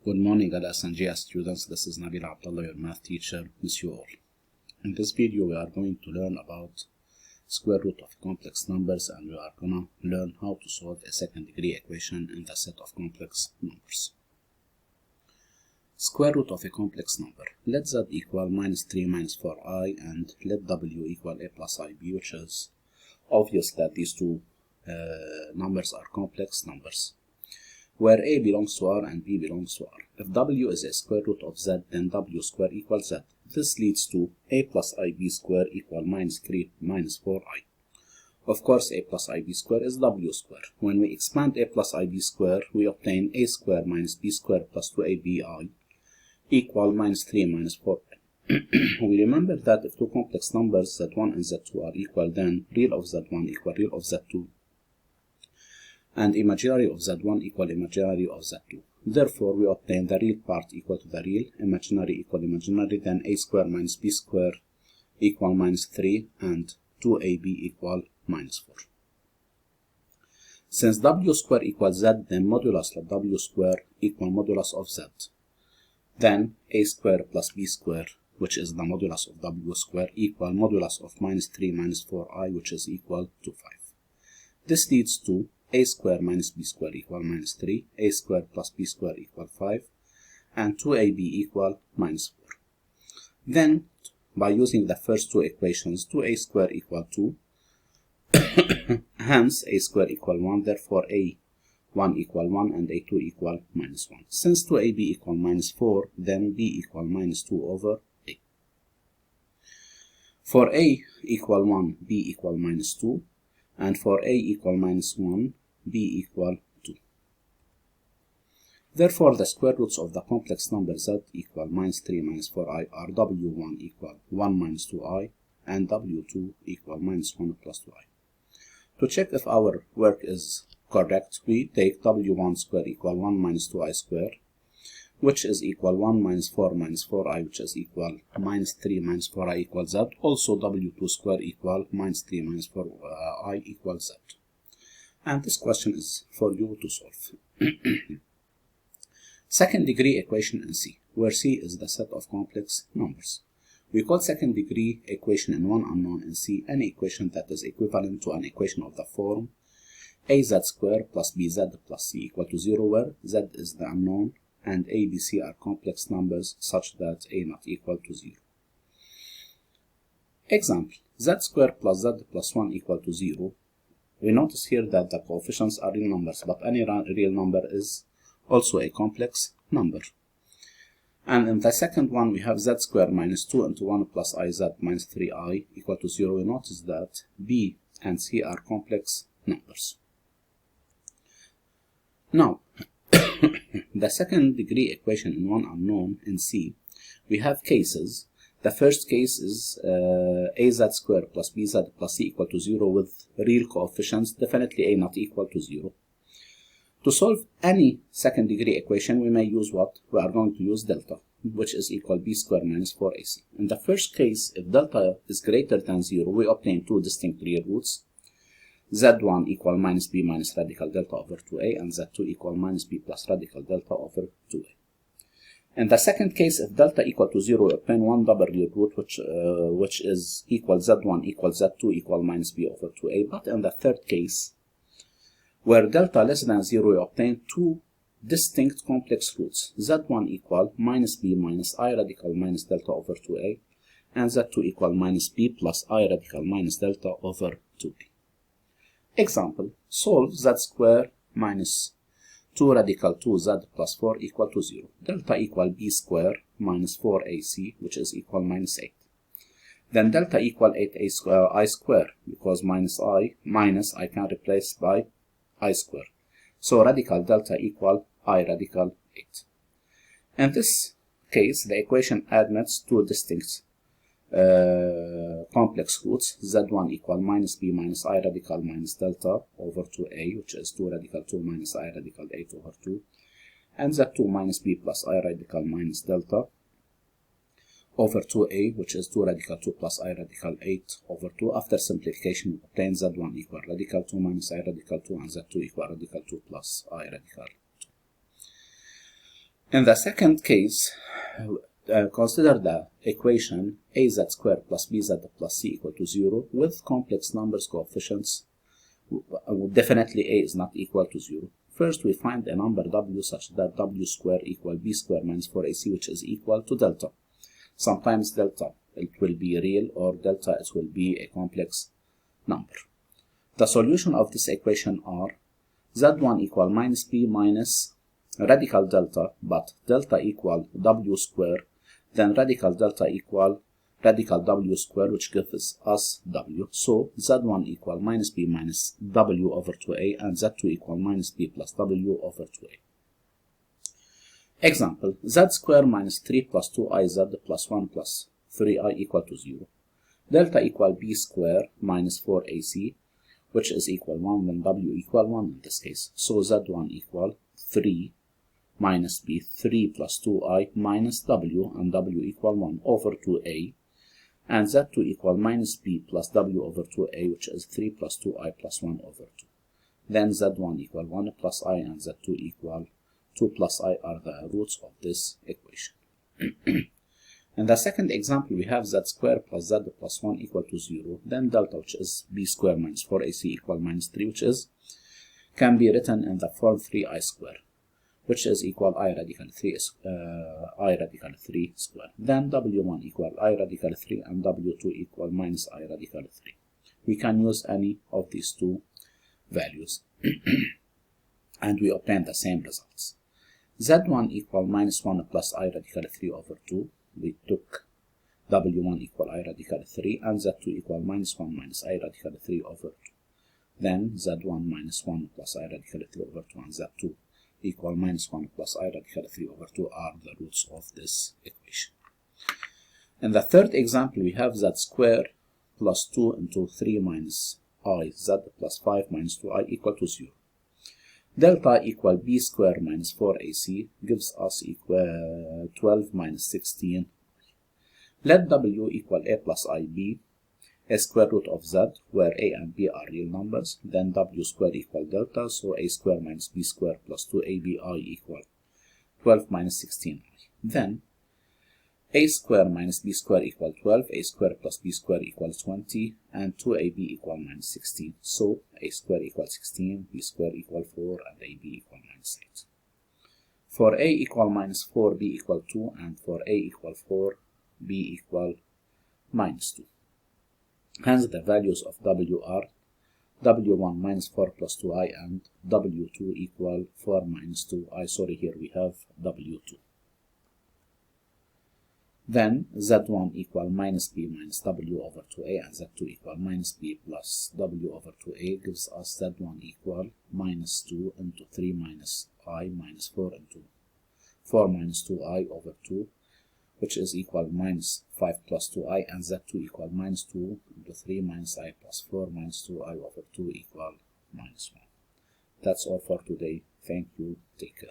Good morning, LS and GS students. This is Nabil Abdullah, your math teacher. Miss you all. In this video, we are going to learn about square root of complex numbers, and we are going to learn how to solve a second degree equation in the set of complex numbers. Square root of a complex number. Let z equal minus 3 minus 4i, and let w equal a plus ib, which is obvious that these two numbers are complex numbers, where a belongs to r and b belongs to r. If w is a square root of z, then w square equals z. This leads to a plus ib square equal minus 3 minus 4i. Of course, a plus ib square is w square. When we expand a plus ib square, we obtain a square minus b square plus 2abi equal minus 3 minus 4i. We remember that if two complex numbers z1 and z2 are equal, then real of z1 equal real of z2, and imaginary of z1 equal imaginary of z2. Therefore, we obtain the real part equal to the real, imaginary equal imaginary, then a square minus b square equal minus 3, and 2ab equal minus 4. Since w square equals z, then modulus of w square equal modulus of z. Then a square plus b square, which is the modulus of w square, equal modulus of minus 3 minus 4i, which is equal to 5. This leads to a square minus b square equal minus 3, a square plus b square equal 5, and 2ab equal minus 4. Then, by using the first two equations, 2a square equal 2, hence a square equal 1, therefore a1 equal 1 and a2 equal minus 1. Since 2ab equal minus 4, then b equal minus 2 over a. For a equal 1, b equal minus 2, and for a equal minus 1, b equal 2. Therefore, the square roots of the complex number z equal minus 3 minus 4i are w1 equal 1 minus 2i, and w2 equal minus 1 plus 2i. To check if our work is correct, we take w1 square equal 1 minus 2i square, which is equal 1 minus 4 minus 4i, which is equal minus 3 minus 4i equals z. Also, w2 square equal minus 3 minus 4i equals z. And this question is for you to solve. Second degree equation in C, where C is the set of complex numbers. We call second degree equation in one unknown in C any equation that is equivalent to an equation of the form az square plus bz plus c equal to 0, where z is the unknown and a, b, c are complex numbers such that a not equal to 0. Example, z square plus z plus 1 equal to 0. We notice here that the coefficients are real numbers, but any real number is also a complex number. And in the second one, we have z square minus 2 into 1 plus iz minus 3i equal to 0. We notice that b and c are complex numbers. Now, the second degree equation in one unknown in C, we have cases. The first case is az square plus bz plus c equal to 0 with real coefficients, definitely a not equal to 0. To solve any second degree equation, we may use what? We are going to use delta, which is equal b square minus 4ac. In the first case, if delta is greater than 0, we obtain two distinct real roots. z1 equal minus b minus radical delta over 2a, and z2 equal minus b plus radical delta over 2a. In the second case, if delta equal to 0, we obtain one double real root, which is equal z1 equal z2 equal minus b over 2a. But in the third case, where delta less than 0, we obtain two distinct complex roots, z1 equal minus b minus I radical minus delta over 2a, and z2 equal minus b plus I radical minus delta over 2a. Example, solve z square minus 2 radical 2z plus 4 equal to 0. Delta equal b square minus 4ac, which is equal minus 8. Then delta equal 8a square, I square, because minus I can replace by I square. So radical delta equal I radical 8. In this case, the equation admits two distinct complex roots, z1 equal minus b minus I radical minus delta over 2a, which is 2 radical 2 minus I radical 8 over 2, and z2 minus b plus I radical minus delta over 2a, which is 2 radical 2 plus I radical 8 over 2. After simplification, we obtain z1 equal radical 2 minus I radical 2, and z2 equal radical 2 plus I radical 2. In the second case, consider the equation az squared plus bz plus c equal to 0 with complex numbers coefficients. Definitely a is not equal to 0. First, we find a number w such that w squared equal b squared minus 4ac, which is equal to delta. Sometimes delta, it will be real, or delta, it will be a complex number. The solution of this equation are z1 equal minus b minus radical delta, but delta equal w squared, then radical delta equal radical w squared, which gives us w. So z1 equal minus b minus w over 2a, and z2 equal minus b plus w over 2a. Example, z squared minus 3 plus 2iz plus 1 plus 3i equal to 0. Delta equal b squared minus 4ac, which is equal 1, then w equal 1 in this case. So z1 equal 3 minus b, 3 plus 2i minus w, and w equal 1 over 2a, and z2 equal minus b plus w over 2a, which is 3 plus 2i plus 1 over 2. Then z1 equal 1 plus i, and z2 equal 2 plus I are the roots of this equation. In the second example, we have z squared plus z plus 1 equal to 0. Then delta, which is b squared minus 4ac equal minus 3, which can be written in the form 3i squared, which is equal I radical 3 squared. Then w1 equal I radical 3 and w2 equal minus I radical 3. We can use any of these two values and we obtain the same results. z1 equal minus 1 plus I radical 3 over 2. We took w1 equal I radical 3 and z2 equal minus 1 minus I radical 3 over 2. Then z1 minus 1 plus I radical 3 over 2 and z2 equal minus 1 plus I radical 3 over 2 are the roots of this equation. In the third example, we have z squared plus 2 into 3 minus I z plus 5 minus 2i equal to 0. Delta equal b squared minus 4ac gives us equal 12 minus 16. Let w equal a plus ib, a square root of z, where a and b are real numbers. Then w squared equal delta, so a squared minus b squared plus 2abi equal 12 minus 16i. Then a squared minus b squared equal 12, a squared plus b squared equals 20, and 2ab equal minus 16. So a squared equals 16, b squared equal 4, and ab equal minus 8. For a equal minus 4, b equal 2, and for a equal 4, b equal minus 2. Hence the values of w are w1 minus 4 plus 2i and w2 equal 4 minus 2i. Sorry, here we have w2. Then z1 equal minus b minus w over 2a and z2 equal minus b plus w over 2a gives us z1 equal minus 2 into 3 minus I minus 4 into 4 minus 2i over 2, which is equal minus 5 plus 2i, and z2 equal minus 2 into 3 minus I plus 4 minus 2i over 2 equal minus 1. That's all for today. Thank you. Take care.